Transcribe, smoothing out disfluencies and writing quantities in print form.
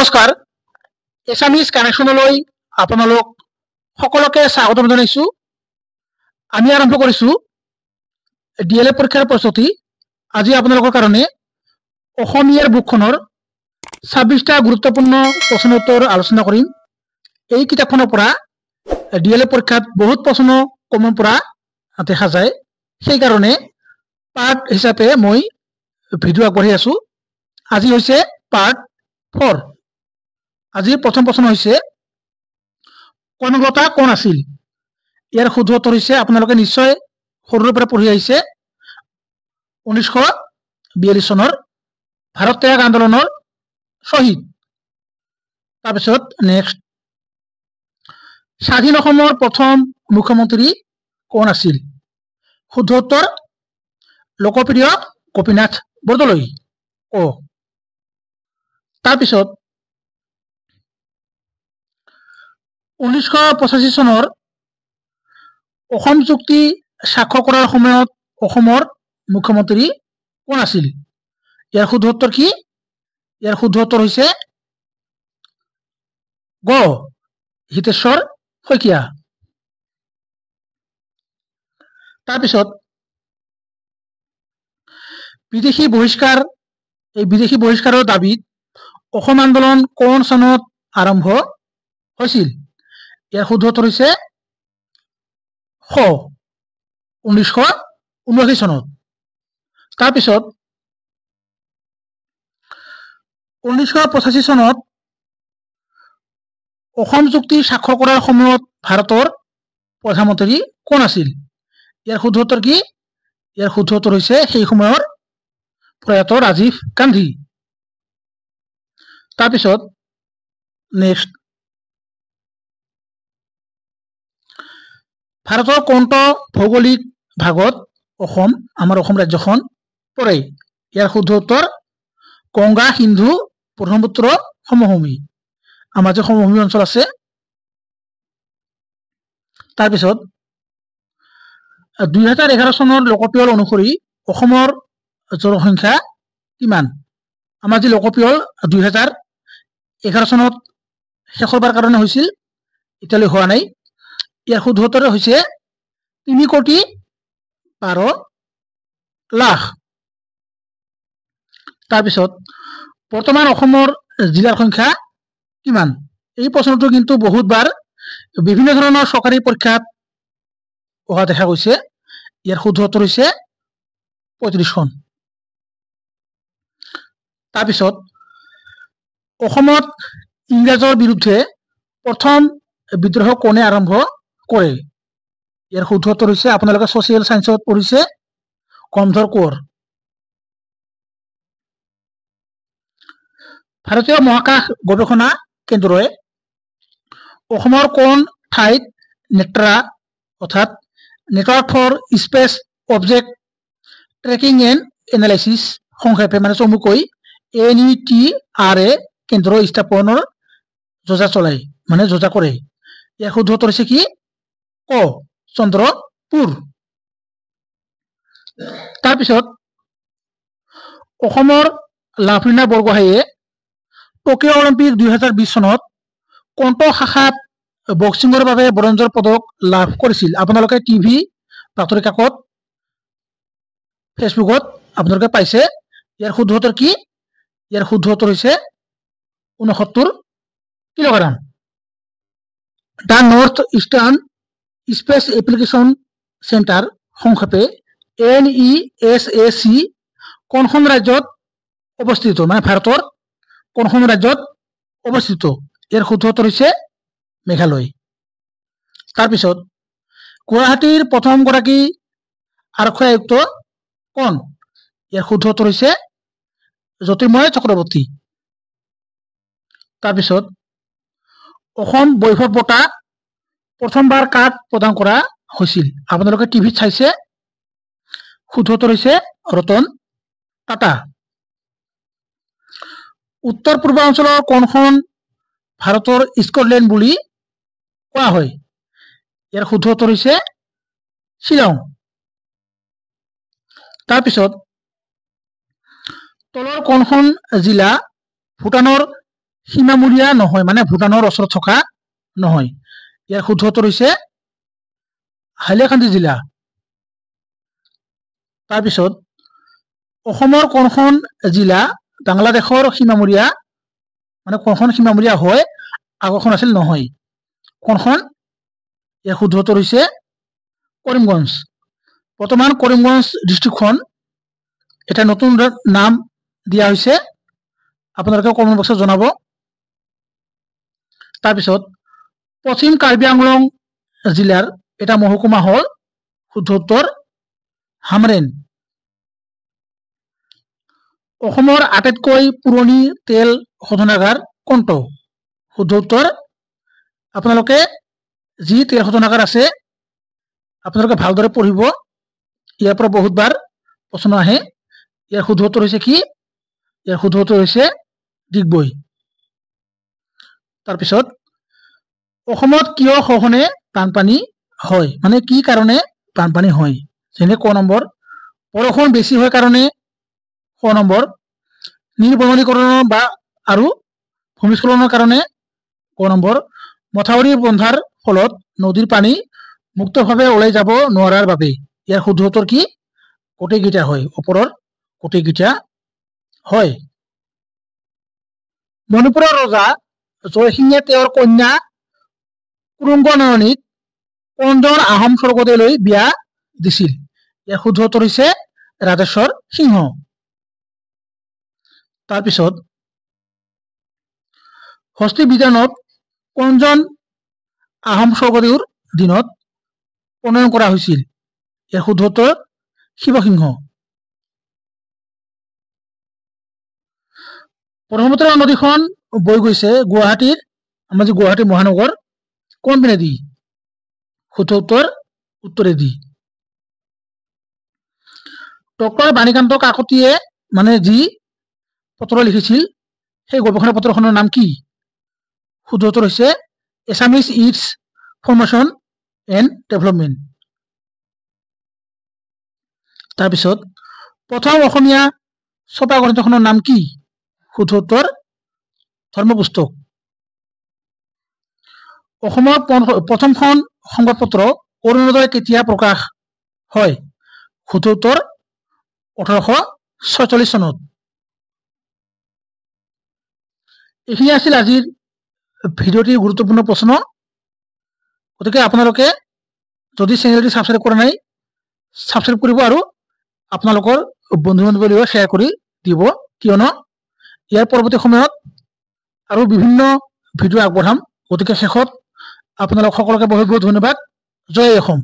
নমস্কাৰ এছামিজ কানেকশ্যনলৈ আপোনালোক সকলোকে স্বাগতম জনাইছো। আমি আৰম্ভ কৰিছো ডিএলএড পৰীক্ষাৰ প্ৰস্তুতি। আজি আপোনালোকৰ কাৰণে অসমীয়াৰ বুকখনৰ 26টা গুৰুত্বপূৰ্ণ প্ৰশ্ন উত্তৰ আলোচনা কৰিম। এই কিতাপখনৰ পৰা ডিএলএড পৰীক্ষাত বহুত প্ৰশ্ন কমন পৰা দেখা যায়, সেইকাৰণে পাৰ্ট হিচাপে মই ভিডিঅ' আগবঢ়াই আছো। আজি হৈছে পাৰ্ট 4। আজিৰ প্ৰথম প্ৰশ্ন হৈছে কনকলতা কোন আছিল? ইয়াৰ শুদ্ধ উত্তৰ হৈছে, আপোনালোকে নিশ্চয় সৰুৰে পৰা পঢ়ি আহিছে, 1942 চনৰ ভাৰত ত্যাগ আন্দোলনৰ শ্বহীদ। তাৰপিছত নেক্সট, স্বাধীন অসমৰ প্ৰথম মুখ্যমন্ত্ৰী কোন আছিল? শুদ্ধ উত্তৰ লোকপ্ৰিয় গোপীনাথ বৰদলৈ। তাৰপিছত 1985 চনৰ অসম চুক্তি স্বাক্ষৰ কৰাৰ সময়ত অসমৰ মুখ্যমন্ত্ৰী কোন আছিল? ইয়াৰ শুদ্ধ উত্তৰ কি? ইয়াৰ শুদ্ধ উত্তৰ হৈছে গ হিতেশ্বৰ শইকীয়া। তাৰপিছত বিদেশী বহিষ্কাৰ, এই বিদেশী বহিষ্কাৰৰ দাবীত অসম আন্দোলন কোন চনত আৰম্ভ হৈছিল? ইয়াৰ শুদ্ধ উত্তৰ হৈছে 1979 চনত। তাৰপিছত 1985 চনত অসম চুক্তি স্বাক্ষৰ কৰাৰ সময়ত ভাৰতৰ প্ৰধানমন্ত্ৰী কোন আছিল? ইয়াৰ শুদ্ধ উত্তৰ কি? ইয়াৰ শুদ্ধ উত্তৰ হৈছে সেই সময়ৰ প্ৰয়াত ৰাজীৱ গান্ধী। তাৰপিছত নেক্সট, ভাৰতৰ কোনটো ভৌগোলিক ভাগত অসম, আমাৰ অসম ৰাজ্যখন পৰে? ইয়াৰ শুদ্ধ উত্তৰ গংগা সিন্ধু ব্ৰহ্মপুত্ৰ সমভূমি, আমাৰ যে সমভূমি অঞ্চল আছে। তাৰপিছত 2011 চনৰ লোকপিয়ল অনুসৰি অসমৰ জনসংখ্যা কিমান? আমাৰ যি লোকপিয়ল 2011 চনত শেষৰবাৰ কাৰণে হৈছিল, এতিয়ালৈ হোৱা নাই। ইয়াৰ শুদ্ধ উত্তৰ হৈছে 3,12,00,000। তাৰপিছত বৰ্তমান অসমৰ জিলাৰ সংখ্যা কিমান? এই প্ৰশ্নটো কিন্তু বহুতবাৰ বিভিন্ন ধৰণৰ চৰকাৰী পৰীক্ষাত অহা দেখা গৈছে। ইয়াৰ শুদ্ধ উত্তৰ হৈছে 35খন। তাৰপিছত অসমত ইংৰাজৰ বিৰুদ্ধে প্ৰথম বিদ্ৰোহ কোনে আৰম্ভ কৰে? ইয়াৰ শুদ্ধ উত্তৰ হৈছে, আপোনালোকে ছচিয়েল সায়েন্সত পঢ়িছে, গন্ধৰ্ব কোঁৱৰ। ভাৰতীয় মহাকাশ গৱেষণা কেন্দ্ৰই অসমৰ কোন ঠাইত নেট্ৰা অৰ্থাৎ network for space object tracking and analysis সংক্ষেপে মানে চমুকৈ NETRA কেন্দ্ৰ স্থাপনৰ যোজা চলাই, মানে যোজা কৰে। ইয়াৰ শুদ্ধ উত্তৰ হৈছে কি? ক চন্দ্ৰপুৰ। তাৰপিছত অসমৰ লাভলীনা বৰগোহাঁইয়ে টকিঅ' অলিম্পিক 2020 চনত কোনটো শাখাত বক্সিঙৰ বাবে ব্ৰঞ্জৰ পদক লাভ কৰিছিল? আপোনালোকে টিভি, বাতৰি কাকত, ফেচবুকত আপোনালোকে পাইছে। ইয়াৰ শুদ্ধ উত্তৰ কি? ইয়াৰ শুদ্ধ উত্তৰ হৈছে 69 kilogram. The north eastern space application centre সংক্ষেপে NESAC কোনখন ৰাজ্যত অৱস্থিত, মানে ভাৰতৰ কোনখন ৰাজ্যত অৱস্থিত? ইয়াৰ শুদ্ধ উত্তৰ হৈছে মেঘালয়। তাৰপিছত গুৱাহাটীৰ প্ৰথমগৰাকী আৰক্ষী আয়ুক্ত কোন? ইয়াৰ শুদ্ধ উত্তৰ হৈছে জ্যোতিৰ্ময় চক্ৰৱৰ্তী। তাৰপিছত অসম বৈভৱ বঁটা প্ৰথমবাৰ কাক প্ৰদান কৰা হৈছিল? আপোনালোকে টিভিত চাইছে। শুদ্ধ উত্তৰ হৈছে ৰতন টাটা। উত্তৰ পূৰ্বাঞ্চলৰ কোনখন ভাৰতৰ স্কটলেণ্ড বুলি কোৱা হয়? ইয়াৰ শুদ্ধ উত্তৰ হৈছে শ্বিলং। তাৰপিছত তলৰ কোনখন জিলা ভূটানৰ সীমামূৰীয়া নহয়, মানে ভূটানৰ ওচৰত থকা নহয়। ইয়াৰ শুদ্ধ উত্তৰ হৈছে হাইলাকান্দি জিলা। তাৰপিছত অসমৰ কোনখন জিলা বাংলাদেশৰ সীমামূৰীয়া, মানে কোনখন সীমামূৰীয়া হয় আগৰখন আছিল নহয়, কোনখন? ইয়াৰ শুদ্ধ উত্তৰ হৈছে কৰিমগঞ্জ। বৰ্তমান কৰিমগঞ্জ ডিষ্ট্ৰিক্টখন এটা নতুন নাম দিয়া হৈছে, আপোনালোকে কমেণ্ট বক্সত জনাব। তাৰপিছত পশ্চিম কাৰ্বি আংলং জিলাৰ এটা মহকুমা হ'ল, শুদ্ধ উত্তৰ হামৰেন। অসমৰ আটাইতকৈ পুৰণি তেল শোধনাগাৰ কোনটো? শুদ্ধ উত্তৰ, আপোনালোকে যি তেল শোধনাগাৰ আছে আপোনালোকে ভালদৰে পঢ়িব, ইয়াৰ পৰা বহুতবাৰ প্ৰশ্ন আহে। ইয়াৰ শুদ্ধ উত্তৰ হৈছে কি? ইয়াৰ শুদ্ধ উত্তৰ হৈছে ডিগবৈ। তাৰপিছত অসমত কিয় সঘনে বানপানী হয়, মানে কি কাৰণে বানপানী হয়? যেনে ক নম্বৰ, বৰষুণ বেছি হয় কাৰণে, ক নম্বৰ নিৰ্বননীকৰণৰ বা আৰু ভূমিস্খলনৰ কাৰণে, ক নম্বৰ মথাউৰি বন্ধাৰ ফলত নদীৰ পানী মুক্তভাৱে ওলাই যাব নোৱাৰাৰ বাবে। ইয়াৰ শুদ্ধ উত্তৰ কি? গোটেইকেইটা হয়, ওপৰৰ গোটেইকেইটা হয়। মণিপুৰৰ ৰজা জয়সিঙে তেওঁৰ কন্যা কুৰুংগনয়নীক কোনজন আহোম স্বৰ্গদেউলৈ বিয়া দিছিল? ইয়াৰ শুদ্ধ উত্তৰ হৈছে ৰাজেশ্বৰ সিংহ। তাৰপিছত হস্তি বিধানত কোনজন আহোম স্বৰ্গদেউৰ দিনত প্ৰণয়ন কৰা হৈছিল? ইয়াৰ শুদ্ধ উত্তৰ শিৱসিংহ। ব্ৰহ্মপুত্ৰ নদীখন বৈ গৈছে গুৱাহাটীৰ, আমাৰ যে গুৱাহাটী মহানগৰ, কোন পিনেদি? শুদ্ধ উত্তৰ উত্তৰেদি। ডক্টৰ বাণীকান্ত কাকতিয়ে মানে যি পত্ৰ লিখিছিল সেই গৱেষণা পত্ৰখনৰ নাম কি? শুদ্ধ উত্তৰ হৈছে Assamese its formation and development. তাৰপিছত প্ৰথম অসমীয়া ছপা গ্ৰন্থখনৰ নাম কি? শুদ্ধ উত্তৰ ধৰ্মপুস্তক। অসমৰ প্ৰথমখন সংবাদপত্ৰ অৰুণোদয় কেতিয়া প্ৰকাশ হয়? শুদ্ধ উত্তৰ 1846 চনত। এইখিনি আছিল আজিৰ ভিডিঅ'টিৰ গুৰুত্বপূৰ্ণ প্ৰশ্ন। গতিকে আপোনালোকে যদি চেনেলটি ছাবস্ক্ৰাইব কৰা নাই ছাবস্ক্ৰাইব কৰিব আৰু আপোনালোকৰ বন্ধু বান্ধৱীৰ লগত শ্বেয়াৰ কৰি দিব, কিয়নো ইয়াৰ পৰৱৰ্তী সময়ত আৰু বিভিন্ন ভিডিঅ' আগবঢ়াম। গতিকে শেষত আপোনালোক সকলোকে বহুত বহুত ধন্যবাদ। জয় অসম।